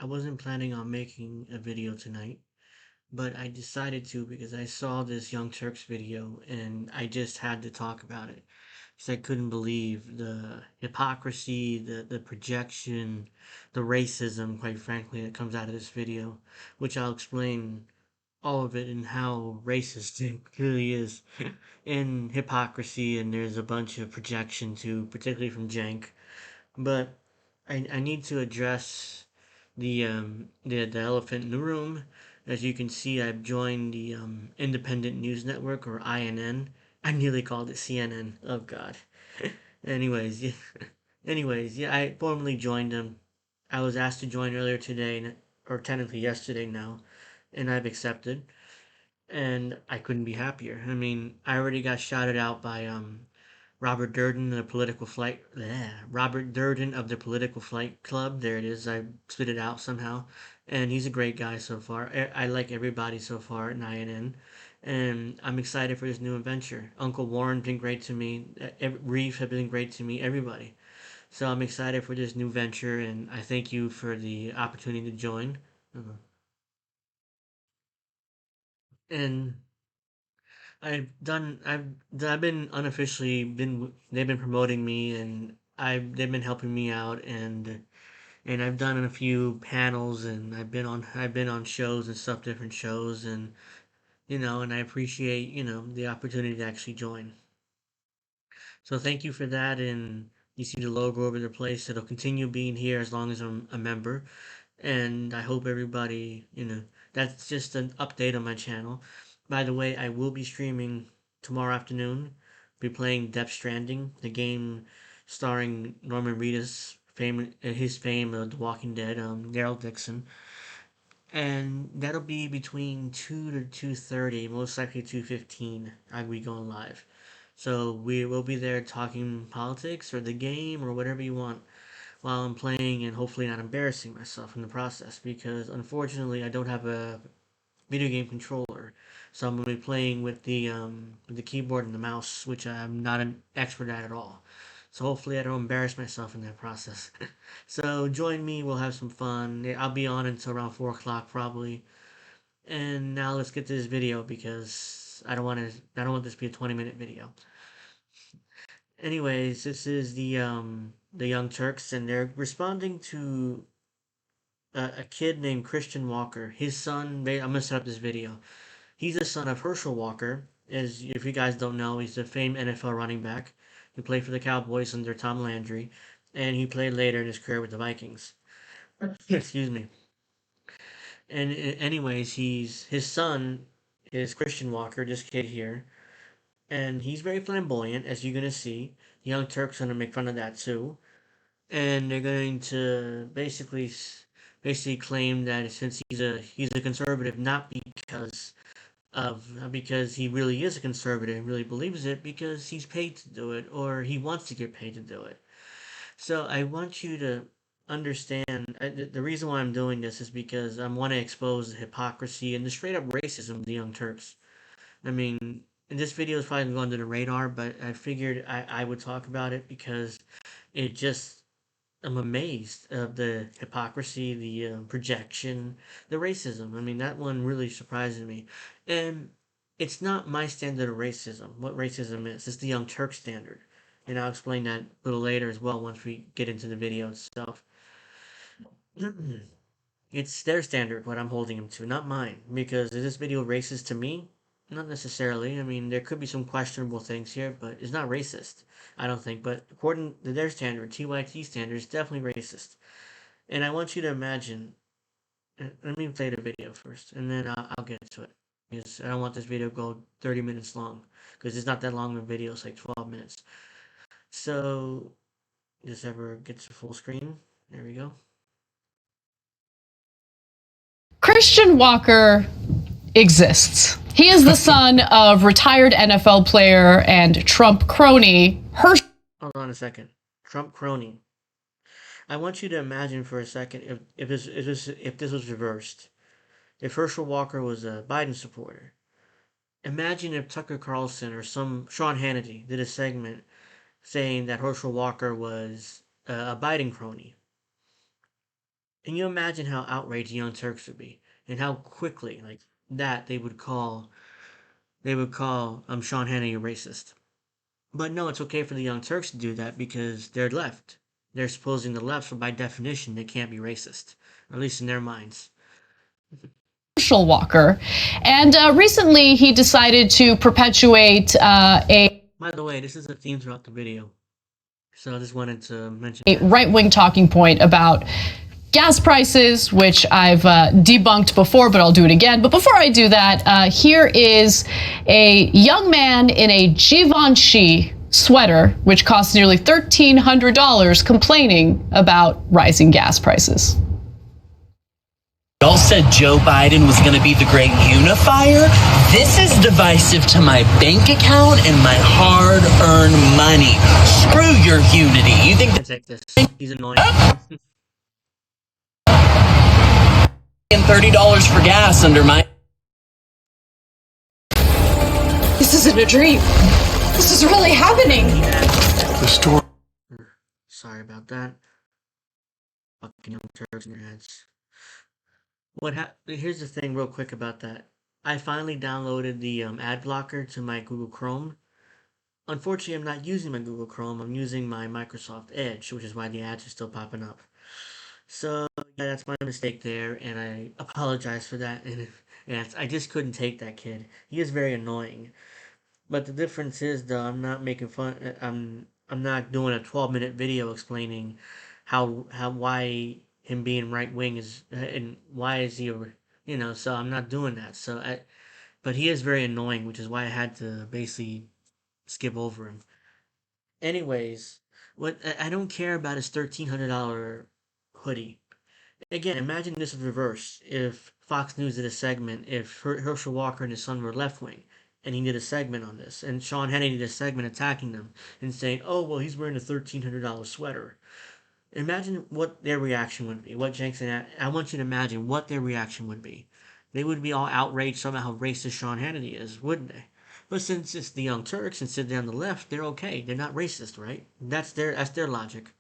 I wasn't planning on making a video tonight, but I decided to because I saw this Young Turks video and I just had to talk about it. Because I couldn't believe the hypocrisy, the projection, the racism, quite frankly, that comes out of this video, which I'll explain all of it and how racist it really is. And hypocrisy, and there's a bunch of projection too, particularly from Jank. But I need to address the elephant in the room. As you can see, I've joined the Independent News Network, or INN. I nearly called it CNN. Oh God. Anyways, yeah. Anyways, yeah, I formally joined them. I was asked to join earlier today, or technically yesterday now, and I've accepted. And I couldn't be happier. I mean, I already got shouted out by Robert Durden, the political flight. Robert Durden of the Political Flight Club. There it is. I spit it out somehow, and he's a great guy so far. I like everybody so far at INN, and I'm excited for this new adventure. Uncle Warren been great to me. Reef have been great to me. Everybody. So I'm excited for this new venture, and I thank you for the opportunity to join. And I've been unofficially been they've been promoting me, and they've been helping me out, and I've done a few panels, and I've been on shows and stuff, different shows, and and I appreciate the opportunity to actually join. So thank you for that, and you see the logo over the place. It'll continue being here as long as I'm a member, and I hope everybody, that's just an update on my channel. By the way, I will be streaming tomorrow afternoon. Be playing Death Stranding, the game starring Norman Reedus, his fame of The Walking Dead, Daryl Dixon, and that'll be between 2 to 2:30, most likely 2:15. I'll be going live, so we will be there talking politics or the game or whatever you want while I'm playing, and hopefully not embarrassing myself in the process, because unfortunately I don't have a video game controller. So I'm going to be playing with the keyboard and the mouse, which I'm not an expert at all. So hopefully I don't embarrass myself in that process. So join me, we'll have some fun. I'll be on until around 4 o'clock probably. And now let's get to this video, because I don't want this to be a 20-minute video. Anyways, this is the Young Turks, and they're responding to a kid named Christian Walker. His son. I'm gonna set up this video. He's the son of Herschel Walker. As if you guys don't know, he's the famed NFL running back. He played for the Cowboys under Tom Landry, and he played later in his career with the Vikings. Excuse me. And anyways, his son is Christian Walker, this kid here, and he's very flamboyant, as you're gonna see. The Young Turks are gonna make fun of that too, and they're going to basically claim that since he's a conservative, not because he really is a conservative and really believes it, because he's paid to do it, or he wants to get paid to do it. So I want you to understand, the reason why I'm doing this is because I want to expose the hypocrisy and the straight up racism of the Young Turks. I mean, and this video is probably going under the radar, but I figured I would talk about it because it just I'm amazed of the hypocrisy, the projection, the racism. I mean, that one really surprises me. And it's not my standard of racism. What racism is? It's the Young Turk standard. And I'll explain that a little later as well once we get into the video itself. It's their standard, what I'm holding them to, not mine. Because is this video racist to me? Not necessarily. I mean, there could be some questionable things here, but it's not racist, I don't think. But according to their standard, TYT standard, it's definitely racist. And I want you to imagine. Let me play the video first, and then I'll get to it. Because I don't want this video to go 30 minutes long. Because it's not that long of a video, it's like 12 minutes. So, this ever gets to full screen. There we go. Christian Walker exists. He is the son of retired NFL player and Trump crony Hershel. Hold on a second. Trump crony. I want you to imagine for a second if this was reversed. If Herschel Walker was a Biden supporter. Imagine if Tucker Carlson or some Sean Hannity did a segment saying that Herschel Walker was a Biden crony. And you imagine how outraged the Young Turks would be, and how quickly, like that, they would call Sean Hannity a racist. But no, it's okay for the Young Turks to do that because they're left. They're supposing the left, so by definition, they can't be racist, or at least in their minds. Herschel Walker. And recently he decided to perpetuate a By the way, this is a theme throughout the video, so I just wanted to mention a that. right-wing talking point about gas prices, which I've debunked before, but I'll do it again. But before I do that, here is a young man in a Givenchy sweater, which costs nearly $1,300, complaining about rising gas prices. Y'all said Joe Biden was going to be the great unifier. This is divisive to my bank account and my hard-earned money. Screw your unity. You think Let's take this. He's annoying. $30 for gas under my... This isn't a dream. This is really happening. The story. Sorry about that. Fucking Young Turks in your heads. Here's the thing, real quick about that. I finally downloaded the ad blocker to my Google Chrome. Unfortunately, I'm not using my Google Chrome. I'm using my Microsoft Edge, which is why the ads are still popping up. So yeah, that's my mistake there, and I apologize for that. And I just couldn't take that kid. He is very annoying. But the difference is, though, I'm not making fun. I'm not doing a 12-minute video explaining why him being right wing is and why is he so I'm not doing that. But he is very annoying, which is why I had to basically skip over him. Anyways, what I don't care about his $1,300 hoodie. Again, imagine this was reversed. If Fox News did a segment, if Herschel Walker and his son were left wing, and he did a segment on this, and Sean Hannity did a segment attacking them and saying, "Oh well, he's wearing a $1,300 sweater." Imagine what their reaction would be. What Jank said. I want you to imagine what their reaction would be. They would be all outraged about how racist Sean Hannity is, wouldn't they? But since it's the Young Turks and sit down the left, they're okay. They're not racist, right? That's their logic.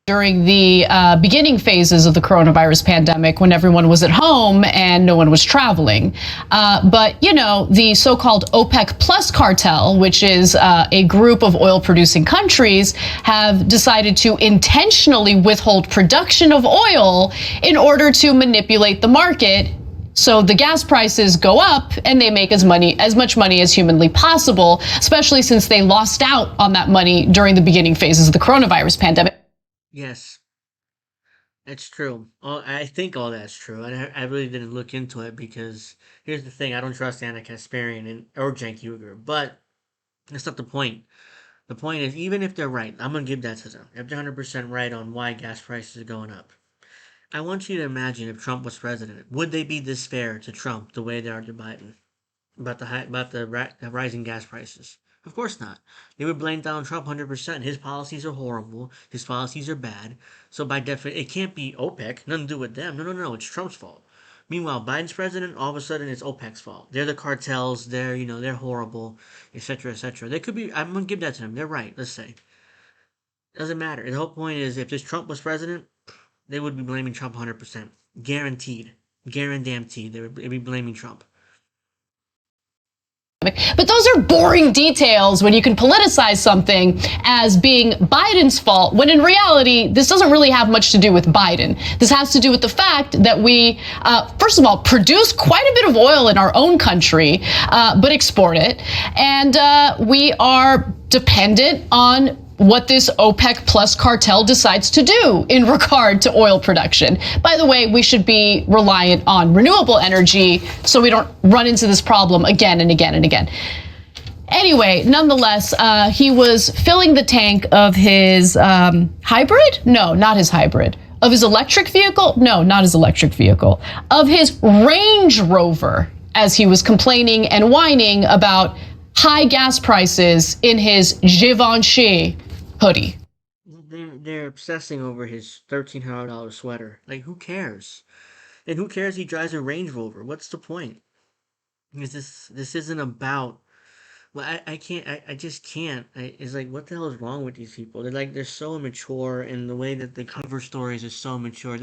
During the beginning phases of the coronavirus pandemic, when everyone was at home and no one was traveling. But, the so-called OPEC Plus cartel, which is a group of oil-producing countries, have decided to intentionally withhold production of oil in order to manipulate the market. So the gas prices go up and they make as much money as humanly possible, especially since they lost out on that money during the beginning phases of the coronavirus pandemic. Yes, that's true. I think all that's true. I really didn't look into it because here's the thing: I don't trust Anna Kasparian or Cenk Uygur, but that's not the point. The point is, even if they're right, I'm gonna give that to them. If they're 100% right on why gas prices are going up, I want you to imagine if Trump was president, would they be this fair to Trump the way they are to Biden about the rising gas prices? Of course not. They would blame Donald Trump 100%. His policies are horrible. His policies are bad. So by definition, it can't be OPEC. Nothing to do with them. No, no, no. It's Trump's fault. Meanwhile, Biden's president. All of a sudden, it's OPEC's fault. They're the cartels. They're horrible, etc., etc. They could be. I'm gonna give that to them. They're right. Let's say doesn't matter. The whole point is, if this Trump was president, they would be blaming Trump 100%. Guaranteed. Guaranteed. They'd be blaming Trump. But those are boring details when you can politicize something as being Biden's fault, when in reality, this doesn't really have much to do with Biden. This has to do with the fact that we, first of all, produce quite a bit of oil in our own country, but export it. And we are dependent on what this OPEC Plus cartel decides to do in regard to oil production. By the way, we should be reliant on renewable energy so we don't run into this problem again and again and again. Anyway, nonetheless, he was filling the tank of his hybrid? No, not his hybrid. Of his electric vehicle? No, not his electric vehicle. Of his Range Rover, as he was complaining and whining about high gas prices in his Givenchy hoodie. They're obsessing over his $1,300 sweater. Like, who cares? And who cares he drives a Range Rover? What's the point? Because this isn't about Well, I can't. I just can't. It's like, what the hell is wrong with these people? They're so immature, and the way that they cover stories is so immature.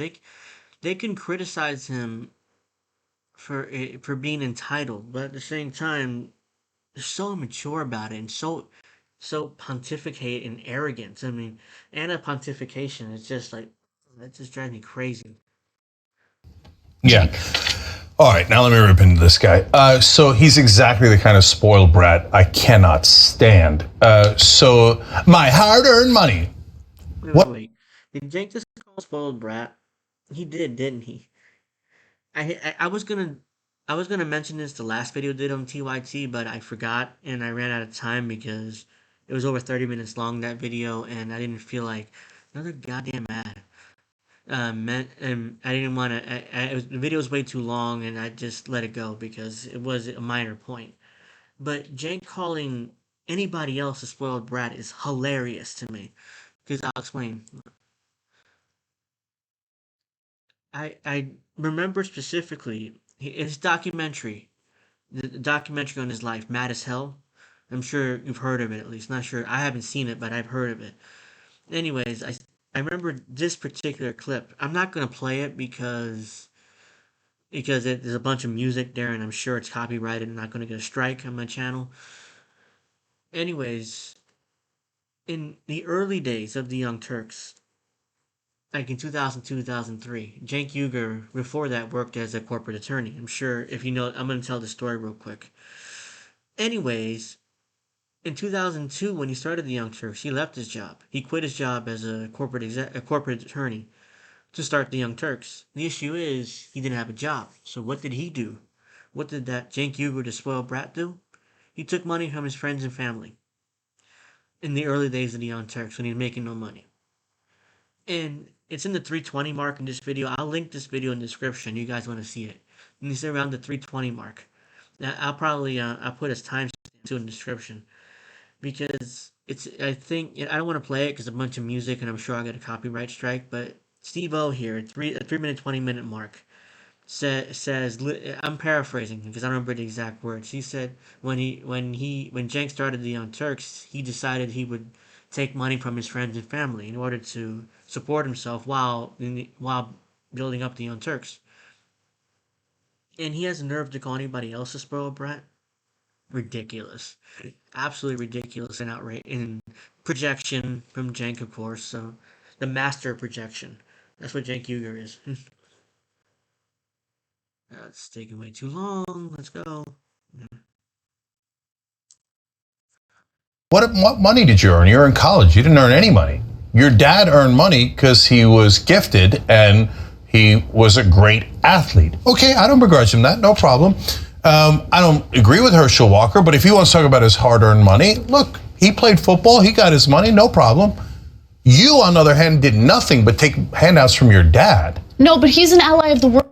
They can criticize him for being entitled, but at the same time, they're so immature about it and so pontificate and arrogant. I mean, and a pontification is just like that just drives me crazy. Yeah. All right, now let me rip into this guy. So he's exactly the kind of spoiled brat I cannot stand. So my hard-earned money. Wait. Did Jake just call spoiled brat? He did, didn't he? I was gonna mention this the last video I did on TYT, but I forgot and I ran out of time because it was over 30 minutes long, that video, and I didn't feel like another goddamn ad. And I didn't want to. The video was way too long, and I just let it go because it was a minor point. But Jank calling anybody else a spoiled brat is hilarious to me. Because I'll explain. I remember specifically his documentary, the documentary on his life, Mad as Hell. I'm sure you've heard of it at least. Not sure. I haven't seen it, but I've heard of it. Anyways, I remember this particular clip. I'm not gonna play it because there's a bunch of music there, and I'm sure it's copyrighted. I'm not gonna get a strike on my channel. Anyways, in the early days of the Young Turks, like in 2002, 2003, Cenk Uygur, before that, worked as a corporate attorney. I'm sure if you know, I'm going to tell the story real quick. Anyways, in 2002, when he started the Young Turks, he left his job. He quit his job as a corporate attorney to start the Young Turks. The issue is he didn't have a job. So what did he do? What did that Cenk Uygur, the spoiled brat, do? He took money from his friends and family in the early days of the Young Turks when he was making no money. And it's in the 320 mark in this video. I'll link this video in the description. You guys want to see it. And it's around the 320 mark. Now, I'll put his timestamp too in the description. Because I think, I don't want to play it because a bunch of music and I'm sure I'll get a copyright strike. But Steve O here, at 3 minute, 20 minute mark, says, I'm paraphrasing because I don't remember the exact words. He said when Jank started the Young Turks, he decided he would take money from his friends and family in order to support himself while building up the Young Turks. And he has the nerve to call anybody else a spoiled brat. Ridiculous, absolutely ridiculous and outrageous. And projection from Jank, of course. So the master of projection. That's what Cenk Uygur is. It's taking way too long. Let's go. What money did you earn? You're in college. You didn't earn any money. Your dad earned money because he was gifted and he was a great athlete. Okay, I don't begrudge him that. No problem. I don't agree with Hershel Walker, but if he wants to talk about his hard-earned money, look, he played football. He got his money. No problem. You, on the other hand, did nothing but take handouts from your dad. No, but he's an ally of the world.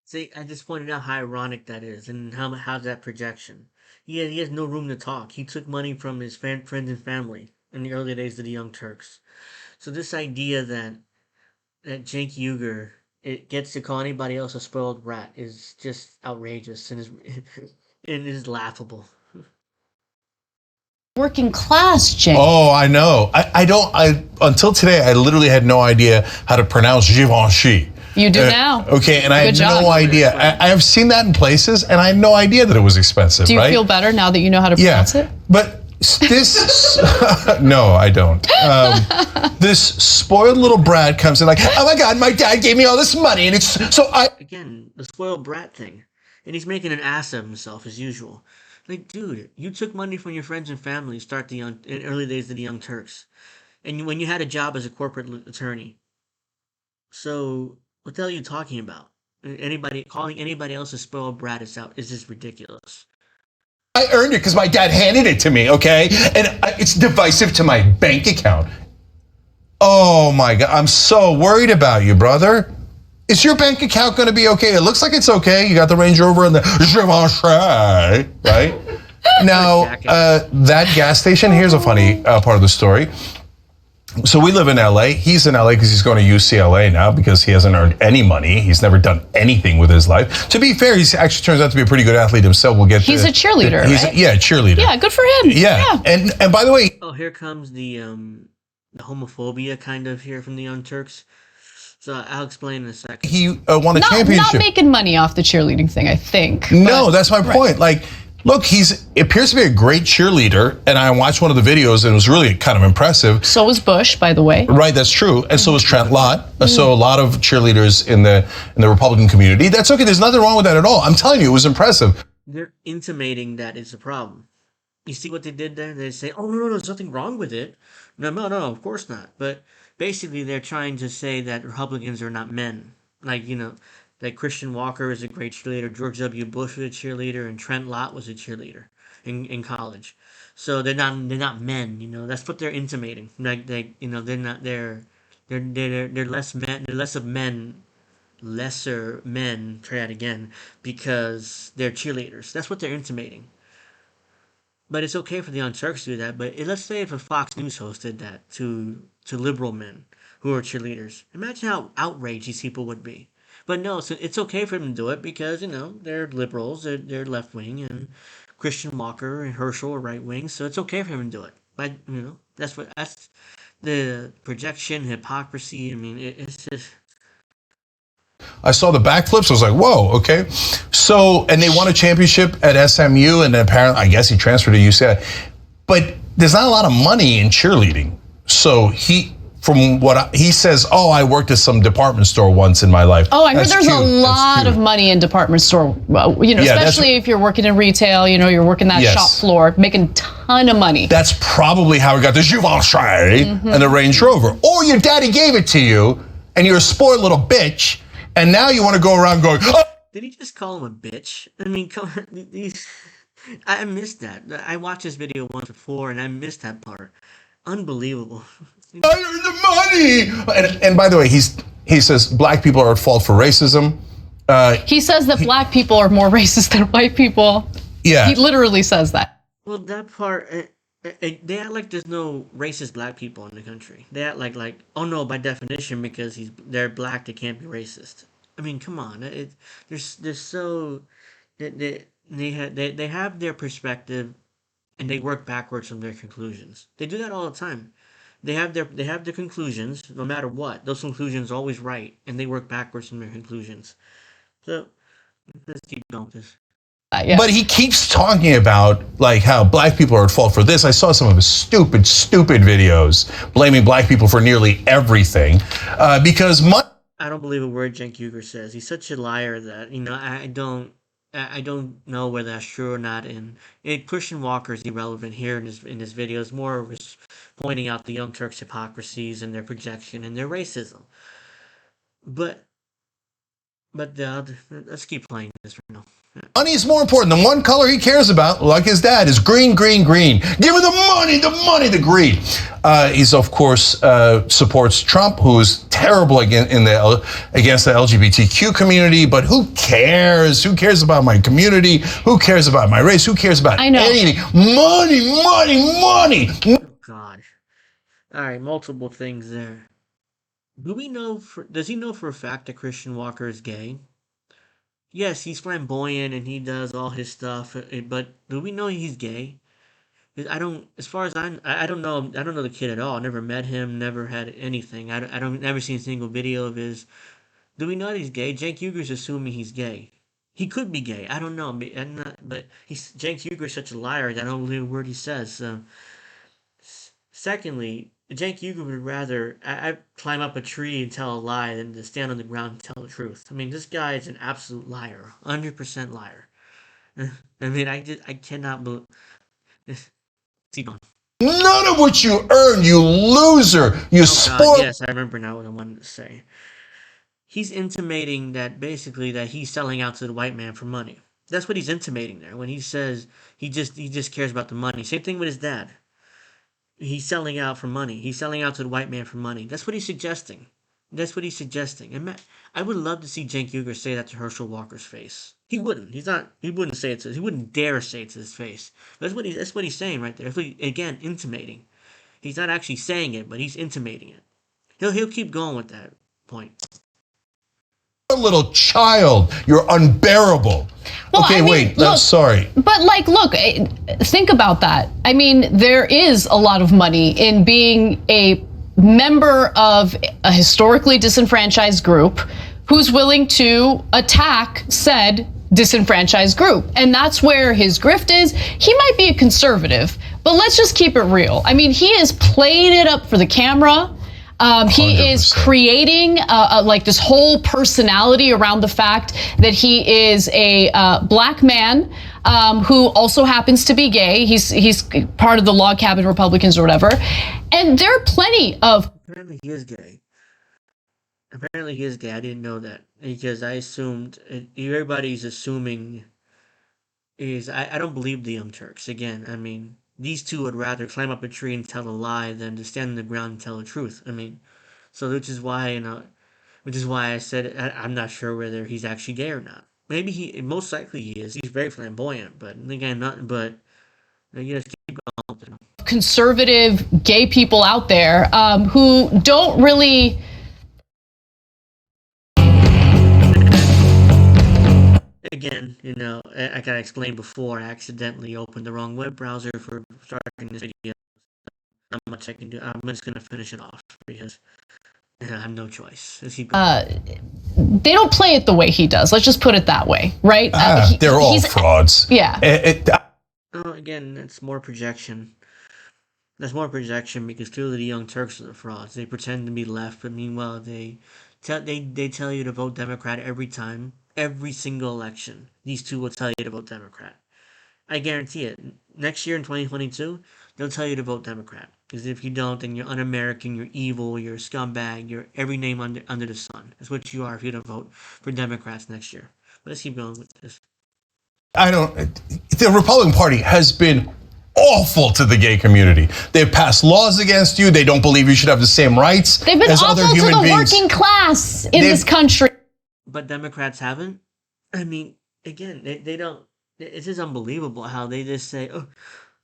See, I just pointed out how ironic that is, and how's that projection? He has no room to talk. He took money from his friends and family in the early days of the Young Turks. So this idea that Cenk Uygur it gets to call anybody else a spoiled brat is just outrageous and is laughable. Working class, Jake. Oh, I know. I until today, I literally had no idea how to pronounce Givenchy. You do now. Okay, and I had Good job. no idea. I have seen that in places, and I had no idea that it was expensive. Do you feel better now that you know how to pronounce it? But this, no, I don't. This spoiled little brat comes in like, oh my God, my dad gave me all this money, and it's so I. Again, the spoiled brat thing, and he's making an ass of himself as usual. Like, dude, you took money from your friends and family to start in early days of the Young Turks, and when you had a job as a corporate attorney. So what the hell are you talking about? Calling anybody else a spoiled brat is just ridiculous. I earned it because my dad handed it to me, okay? And it's divisive to my bank account. Oh my God, I'm so worried about you, brother. Is your bank account going to be okay? It looks like it's okay. You got the Range Rover and the Givenchy, right? Now, that gas station, here's a funny part of the story. So we live in LA. He's in LA because he's going to UCLA now because he hasn't earned any money. He's never done anything with his life. To be fair, he actually turns out to be a pretty good athlete himself. We'll get. He's a cheerleader, right? Yeah, cheerleader. Yeah, good for him. Yeah. And by the way, Oh, here comes the homophobia kind of here from the Young Turks. So I'll explain in a second. he won a championship. Not making money off the cheerleading thing, I think. No, that's my point. Like, look, he appears to be a great cheerleader, and I watched one of the videos, and it was really kind of impressive. So was Bush, by the way. Right, that's true, and so was Trent Lott. So a lot of cheerleaders in the Republican community. That's okay. There's nothing wrong with that at all. I'm telling you, it was impressive. They're intimating that it's a problem. You see what they did there? They say, "Oh no, there's nothing wrong with it." No, of course not. But basically, they're trying to say that Republicans are not men. Like that Christian Walker is a great cheerleader, George W. Bush was a cheerleader, and Trent Lott was a cheerleader in college. So they're not men. That's what they're intimating. Like they're not they're less men. They're less of men. Lesser men. Try that again because they're cheerleaders. That's what they're intimating. But it's okay for the Young Turks to do that. But let's say if a Fox News host did that to liberal men who are cheerleaders, imagine how outraged these people would be. But no, so it's okay for them to do it because they're liberals, they're left wing, and Christian Walker and Herschel are right wing, so it's okay for them to do it. But that's the projection, hypocrisy. I mean, it's just. I saw the backflips. I was like, whoa, okay. So, and they won a championship at SMU, and apparently, I guess he transferred to UCLA. But there's not a lot of money in cheerleading. So he says, oh, I worked at some department store once in my life. Oh, I heard there's a lot of money in department store. Especially if you're working in retail. You're working that shop floor, making a ton of money. That's probably how he got the Givenchy and the Range Rover. Or your daddy gave it to you, and you're a spoiled little bitch. And now you want to go around going, oh! Did he just call him a bitch? I mean, come on. I missed that. I watched this video once before, and I missed that part. Unbelievable. I earned the money! And by the way, he says black people are at fault for racism. He says that black people are more racist than white people. Yeah. He literally says that. Well, that part, they act like there's no racist black people in the country. They act like oh no, by definition, because they're black, they can't be racist. I mean, come on. They're so they have their perspective, and they work backwards from their conclusions. They do that all the time. They have their conclusions, no matter what. Those conclusions are always right, and they work backwards from their conclusions. So let's keep going with this. Yeah. But he keeps talking about like how black people are at fault for this. I saw some of his stupid videos blaming black people for nearly everything because I don't believe a word Cenk Uygur says. He's such a liar that I don't know whether that's true or not. And Christian Walker is irrelevant here in this video. It's more of pointing out the Young Turks' hypocrisies and their projection and their racism. But let's keep playing this right now. money is more important. The one color he cares about, like his dad, is green, green, green. Give him the green. He's, of course, supports Trump, who's terrible against the LGBTQ community. But who cares? Who cares about my community? Who cares about my race? Who cares about anything? Money. Oh, God. All right, multiple things there. Does he know for a fact that Christian Walker is gay? Yes, he's flamboyant and he does all his stuff, but do we know he's gay? As far as I don't know the kid at all. I never met him, never had anything. I don't never seen a single video of his. Do we know that he's gay? Cenk Uygur's assuming he's gay. He could be gay. I don't know, but Cenk Uygur is such a liar that I don't believe a word he says. So, secondly, Cenk Uygur would rather I climb up a tree and tell a lie than to stand on the ground and tell the truth. I mean, this guy is an absolute liar, 100% liar. I mean, I cannot believe. Keep on. None of what you earned, you loser. You spoiled. Yes, I remember now what I wanted to say. He's intimating that basically that he's selling out to the white man for money. That's what he's intimating there when he says he just cares about the money. Same thing with his dad. He's selling out for money. He's selling out to the white man for money. That's what he's suggesting. And I would love to see Cenk Uygur say that to Herschel Walker's face. He wouldn't. He wouldn't say it to. He wouldn't dare say it to his face. That's what he's saying right there. Again, intimating. He's not actually saying it, but he's intimating it. He'll keep going with that point. A little child, you're unbearable. Well, okay, I mean, wait, look, sorry. But like, look, think about that. I mean, there is a lot of money in being a member of a historically disenfranchised group who's willing to attack said disenfranchised group. And that's where his grift is. He might be a conservative, but let's just keep it real. I mean, he has played it up for the camera. He is creating like this whole personality around the fact that he is a black man who also happens to be gay. He's part of the log cabin Republicans or whatever. And there are plenty of. Apparently he is gay. Apparently he is gay. I didn't know that because I assumed everybody's assuming is I don't believe the Young Turks. Again, I mean, these two would rather climb up a tree and tell a lie than to stand on the ground and tell the truth. I mean, so which is why I said I'm not sure whether he's actually gay or not. Maybe most likely he is. He's very flamboyant, but again, just keep going. Conservative gay people out there who don't really. Again, I gotta explain before I accidentally opened the wrong web browser for starting this video. Not much I can do. I'm just gonna finish it off because I have no choice. They don't play it the way he does. Let's just put it that way, right? They're all frauds. Yeah. Again, that's more projection. That's more projection because clearly the Young Turks are the frauds. They pretend to be left, but meanwhile they tell you to vote Democrat every time. Every single election, these two will tell you to vote Democrat. I guarantee it. Next year in 2022, they'll tell you to vote Democrat. Because if you don't, then you're un-American, you're evil, you're a scumbag, you're every name under the sun. That's what you are if you don't vote for Democrats next year. But let's keep going with this. The Republican Party has been awful to the gay community. They've passed laws against you. They don't believe you should have the same rights They've been as awful other human to the beings. working class in this country. But Democrats haven't? I mean, again, they don't. It's just unbelievable how they just say, oh,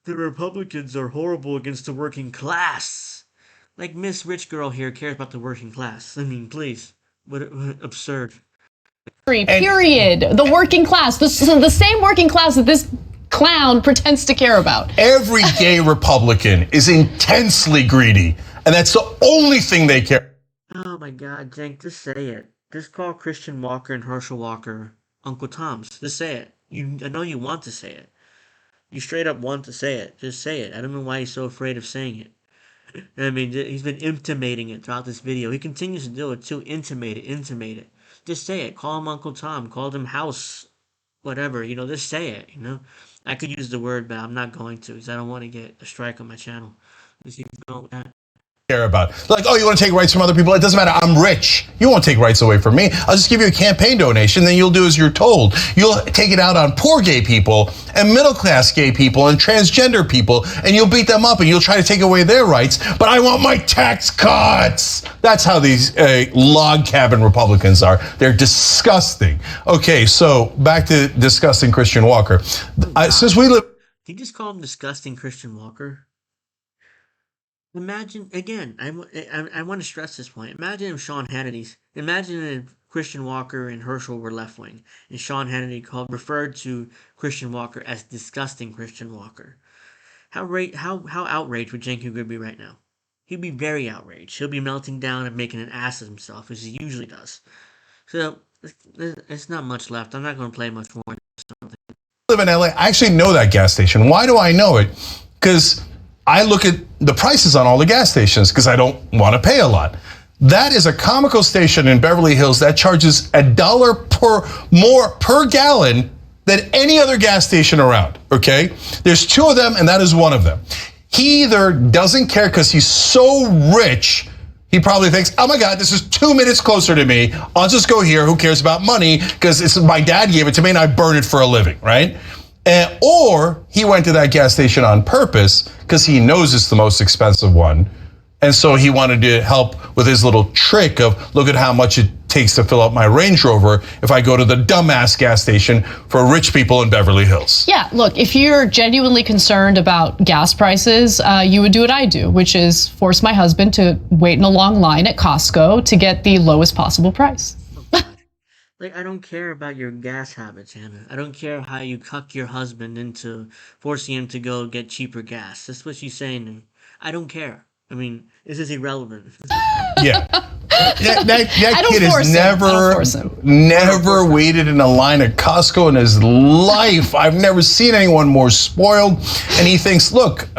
the Republicans are horrible against the working class. Like Miss Rich Girl here cares about the working class. I mean, please. What absurd. Period. The working class. The same working class that this clown pretends to care about. Every gay Republican is intensely greedy. And that's the only thing they care. Oh my God, Jank, just say it. Just call Christian Walker and Herschel Walker Uncle Toms. Just say it. I know you want to say it. You straight up want to say it. Just say it. I don't know why he's so afraid of saying it. I mean, he's been intimating it throughout this video. He continues to do it too. Intimate it. Just say it. Call him Uncle Tom. Call him House. Whatever. Just say it. I could use the word, but I'm not going to because I don't want to get a strike on my channel. Let's keep going with that. Care about. Like, oh, you want to take rights from other people? It doesn't matter. I'm rich. You won't take rights away from me. I'll just give you a campaign donation, then you'll do as you're told. You'll take it out on poor gay people and middle-class gay people and transgender people, and you'll beat them up and you'll try to take away their rights, but I want my tax cuts. That's how these log cabin Republicans are. They're disgusting. Okay, so back to disgusting Christian Walker. Since we live... Did you just call him disgusting Christian Walker? Imagine, again, I want to stress this point. Imagine if Christian Walker and Herschel were left-wing, and Sean Hannity referred to Christian Walker as disgusting Christian Walker. How outraged would Cenk Uygur be right now? He'd be very outraged. He'll be melting down and making an ass of himself, as he usually does. So, it's not much left. I'm not going to play much more. I live in LA. I actually know that gas station. Why do I know it? Because I look at the prices on all the gas stations because I don't want to pay a lot. That is a comical station in Beverly Hills that charges $1 more per gallon than any other gas station around, okay? There's two of them and that is one of them. He either doesn't care because he's so rich, he probably thinks, oh my God, this is 2 minutes closer to me. I'll just go here. Who cares about money? Because my dad gave it to me and I burn it for a living, right? Or he went to that gas station on purpose because he knows it's the most expensive one. And so he wanted to help with his little trick of look at how much it takes to fill up my Range Rover if I go to the dumbass gas station for rich people in Beverly Hills. Yeah, look, if you're genuinely concerned about gas prices, you would do what I do, which is force my husband to wait in a long line at Costco to get the lowest possible price. Oh God. Like, I don't care about your gas habits, Hannah. I don't care how you cuck your husband into forcing him to go get cheaper gas. That's what she's saying. I don't care. I mean, this is irrelevant. Yeah. That kid has never waited in a line at Costco in his life. I've never seen anyone more spoiled. And he thinks, look,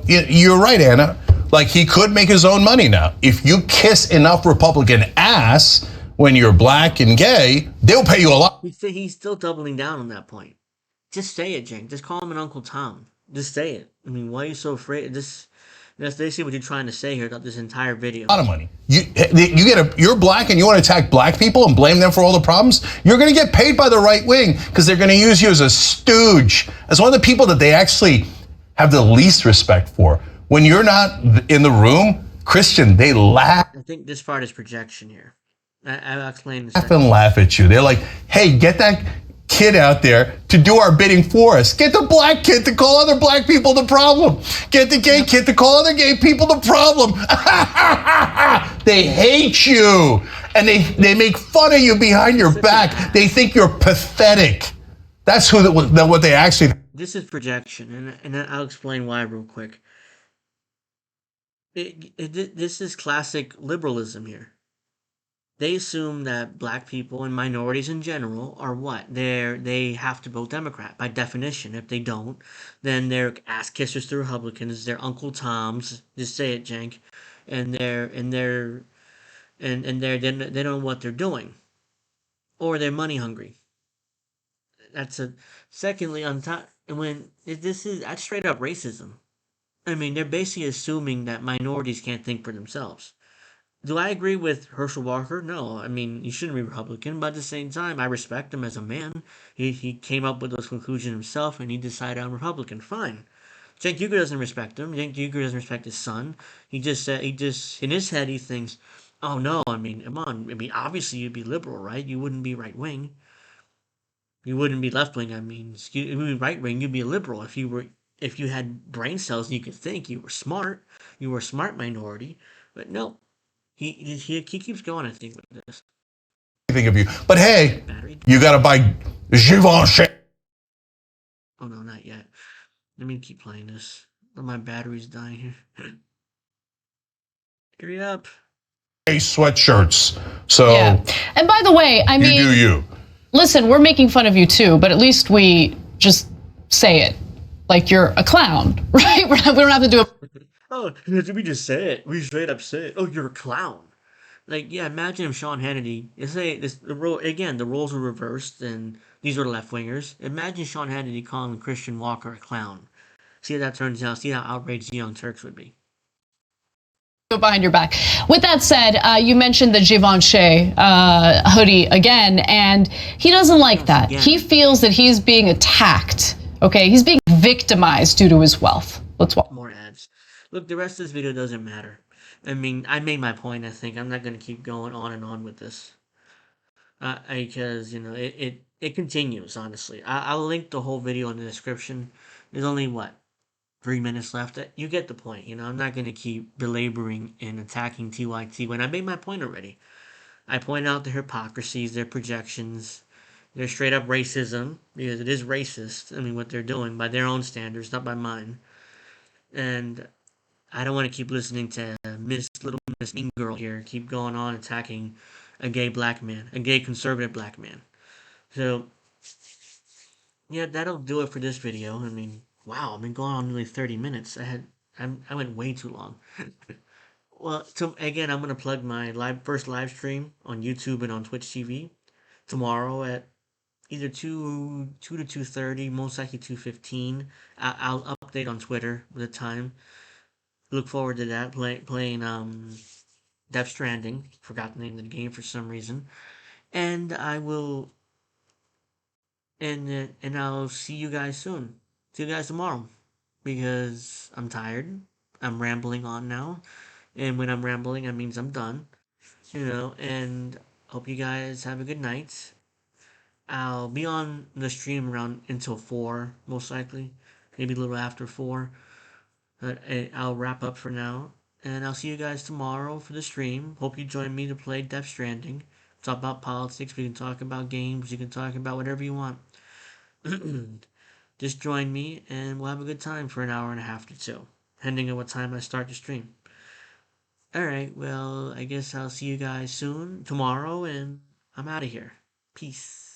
you're right, Anna. Like, he could make his own money now. If you kiss enough Republican ass when you're black and gay, they'll pay you a lot. He's still doubling down on that point. Just say it, Jank. Just call him an Uncle Tom. Just say it. I mean, why are you so afraid? That's basically what you're trying to say here about this entire video. A lot of money. You're black and you want to attack black people and blame them for all the problems. You're going to get paid by the right wing because they're going to use you as a stooge, as one of the people that they actually have the least respect for. When you're not in the room, Christian, they laugh. I think this part is projection here. I'll explain this. Laugh and laugh at you. They're like, hey, get that kid out there to do our bidding for us. Get the black kid to call other black people the problem. Get the gay kid to call other gay people the problem. They hate you. And they make fun of you behind your back. They think you're pathetic. That's what they actually. This is projection, and I'll explain why real quick. This is classic liberalism here. They assume that black people and minorities in general are what? They have to vote Democrat by definition. If they don't, then they're ass kissers to Republicans. They're Uncle Toms. Just say it, Jank. And they don't know what they're doing, or they're money hungry. Secondly, on top, that's straight up racism. I mean, they're basically assuming that minorities can't think for themselves. Do I agree with Herschel Walker? No. I mean, he shouldn't be Republican, but at the same time, I respect him as a man. He came up with those conclusions himself, and he decided I'm Republican. Fine. Cenk Uygur doesn't respect him. Cenk Uygur doesn't respect his son. He just in his head, he thinks, oh no, I mean, come on. I mean, obviously you'd be liberal, right? You wouldn't be right wing. You wouldn't be left wing. I mean, you would be right wing. You'd be a liberal if you had brain cells and you could think. You were smart. You were a smart minority. But no, he keeps going, I think, with this. Think of you, but hey, you got to buy Givenchy. Oh no, not yet. Let me keep playing this. My battery's dying here. Hurry up. Sweatshirts. So yeah. And by the way, I mean, you do you. Listen, we're making fun of you too, but at least we just say it like you're a clown, right? We don't have to do it. Oh, we just say it. We straight up say it. Oh, you're a clown. Like, yeah, imagine if Sean Hannity, the roles were reversed and these are the left wingers. Imagine Sean Hannity calling Christian Walker a clown. See how that turns out. See how outraged the Young Turks would be. Behind your back. With that said, you mentioned the Givenchy hoodie again, and he doesn't like that. Again. He feels that he's being attacked. Okay, he's being victimized due to his wealth. Let's watch. More ads. Look, the rest of this video doesn't matter. I mean, I made my point. I think I'm not going to keep going on and on with this because it continues. Honestly, I'll link the whole video in the description. There's only 3 minutes left. You get the point. I'm not going to keep belaboring and attacking TYT when I made my point already. I point out their hypocrisies, their projections, their straight up racism, because it is racist. I mean, what they're doing by their own standards, not by mine. And I don't want to keep listening to Little Miss Mean Girl here keep going on attacking a gay black man, a gay conservative black man. So, yeah, that'll do it for this video. I mean, wow, I've been going on nearly 30 minutes. I went way too long. Well, again, I'm gonna plug my first live stream on YouTube and on Twitch TV tomorrow at either 2 to 2:30, most likely 2:15. I'll update on Twitter with the time. Look forward to that. Playing Death Stranding. Forgot the name of the game for some reason. And I will. And I'll see you guys soon. See you guys tomorrow. Because I'm tired. I'm rambling on now. And when I'm rambling, that means I'm done. And hope you guys have a good night. I'll be on the stream around until 4, most likely. Maybe a little after 4. I'll wrap up for now. And I'll see you guys tomorrow for the stream. Hope you join me to play Death Stranding. Talk about politics. We can talk about games. You can talk about whatever you want. Just join me and we'll have a good time for an hour and a half to 2, depending on what time I start the stream. Alright, well, I guess I'll see you guys soon, tomorrow, and I'm out of here. Peace.